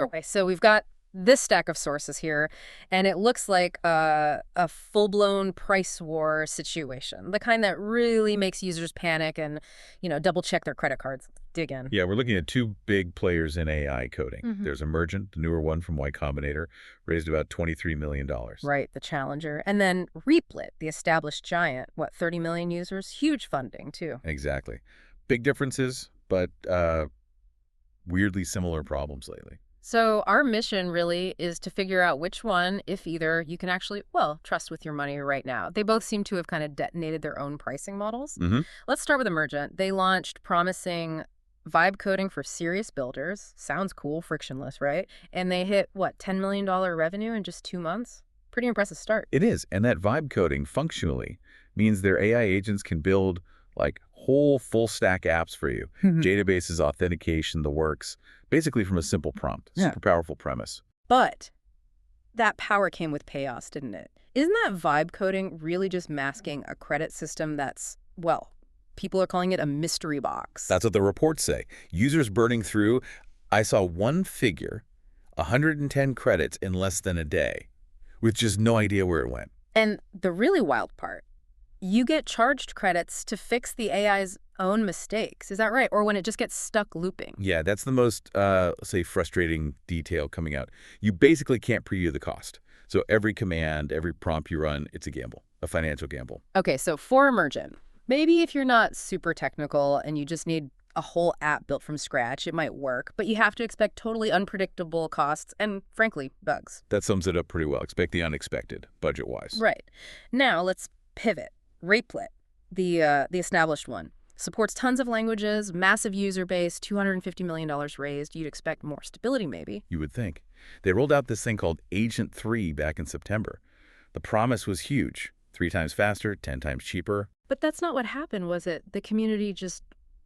Okay, so we've got this stack of sources here, and it looks like a full-blown price war situation, the kind that really makes users panic and, double-check their credit cards. Dig in. Yeah, we're looking at two big players in AI coding. Hmm. There's Emergent, the newer one from Y Combinator, raised about $23 million. Right, the challenger. And then Replit, the established giant, 30 million users? Huge funding, too. Exactly. Big differences, but weirdly similar problems lately. So our mission really is to figure out which one, if either, you can actually, trust with your money right now. They both seem to have kind of detonated their own pricing models. Hmm. Let's start with Emergent. They launched promising vibe coding for serious builders. Sounds cool, frictionless, right? And they hit, $10 million revenue in just 2 months? Pretty impressive start. It is, and that vibe coding functionally means their AI agents can build like whole full stack apps for you. Databases, authentication, the works, basically from a simple prompt. Yeah. Super powerful premise. But that power came with chaos, didn't it? Isn't that vibe coding really just masking a credit system that's, people are calling it a mystery box? That's what the reports say. Users burning through, I saw one figure, 110 credits in less than a day, with just no idea where it went. And the really wild part, you get charged credits to fix the AI's own mistakes. Is that right? Or when it just gets stuck looping? Yeah, that's the most, say, frustrating detail coming out. You basically can't preview the cost. So every command, every prompt you run, it's a gamble, a financial gamble. Okay, so for Emergent, maybe if you're not super technical and you just need a whole app built from scratch, it might work, but you have to expect totally unpredictable costs and, frankly, bugs. That sums it up pretty well. Expect the unexpected, budget-wise. Right. Now let's pivot. Replit, the established one, supports tons of languages, massive user base, $250 million raised. You'd expect more stability, maybe. You would think. They rolled out this thing called Agent 3 back in September. The promise was huge. 3 times faster, 10 times cheaper. But that's not what happened, was it? The community just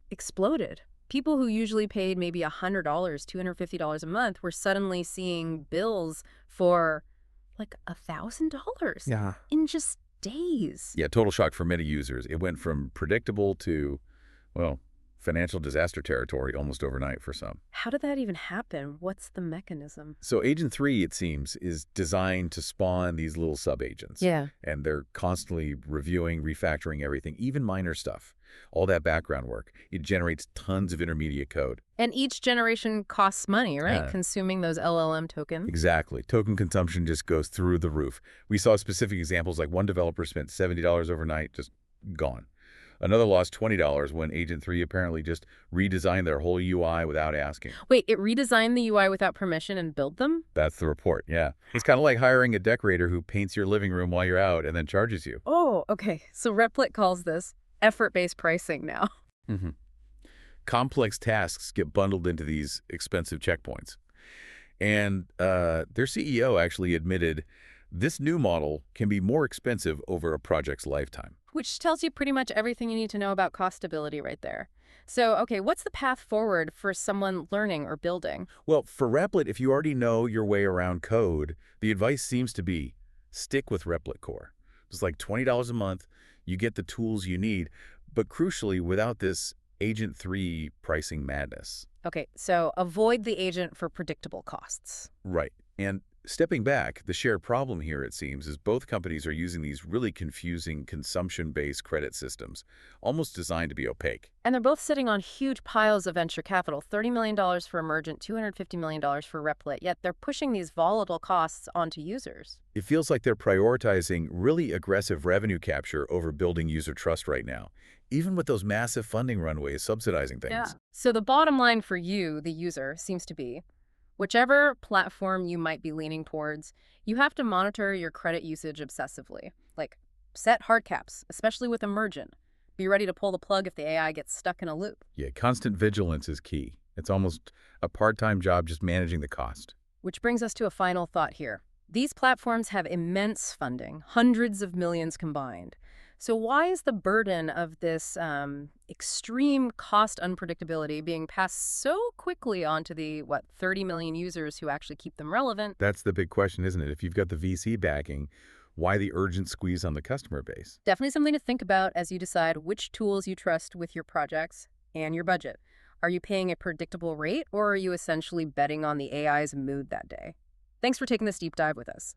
exploded. People who usually paid maybe $100, $250 a month were suddenly seeing bills for like $1,000 in just days. Yeah, total shock for many users. It went from predictable to, well, financial disaster territory almost overnight for some. How did that even happen? What's the mechanism? So Agent 3, it seems, is designed to spawn these little sub-agents. Yeah. And they're constantly reviewing, refactoring everything, even minor stuff. All that background work. It generates tons of intermediate code. And each generation costs money, right? Yeah. Consuming those LLM tokens. Exactly. Token consumption just goes through the roof. We saw specific examples like one developer spent $70 overnight, just gone. Another lost $20 when Agent 3 apparently just redesigned their whole UI without asking. Wait, it redesigned the UI without permission and built them? That's the report, yeah. It's kind of like hiring a decorator who paints your living room while you're out and then charges you. Oh, okay. So Replit calls this effort-based pricing now. Mm-hmm. Complex tasks get bundled into these expensive checkpoints. And their CEO actually admitted this new model can be more expensive over a project's lifetime. Which tells you pretty much everything you need to know about cost stability right there. So, okay, what's the path forward for someone learning or building? Well, for Replit, if you already know your way around code, the advice seems to be stick with Replit Core. It's like $20 a month. You get the tools you need, but crucially, without this Agent 3 pricing madness. Okay, so avoid the agent for predictable costs. Right. And stepping back, the shared problem here, it seems, is both companies are using these really confusing consumption-based credit systems, almost designed to be opaque. And they're both sitting on huge piles of venture capital, $30 million for Emergent, $250 million for Replit, yet they're pushing these volatile costs onto users. It feels like they're prioritizing really aggressive revenue capture over building user trust right now, even with those massive funding runways subsidizing things. Yeah. So the bottom line for you, the user, seems to be, whichever platform you might be leaning towards, you have to monitor your credit usage obsessively. Like, set hard caps, especially with Emergent. Be ready to pull the plug if the AI gets stuck in a loop. Yeah, constant vigilance is key. It's almost a part-time job just managing the cost. Which brings us to a final thought here. These platforms have immense funding, hundreds of millions combined. So why is the burden of this extreme cost unpredictability being passed so quickly onto the, 30 million users who actually keep them relevant? That's the big question, isn't it? If you've got the VC backing, why the urgent squeeze on the customer base? Definitely something to think about as you decide which tools you trust with your projects and your budget. Are you paying a predictable rate, or are you essentially betting on the AI's mood that day? Thanks for taking this deep dive with us.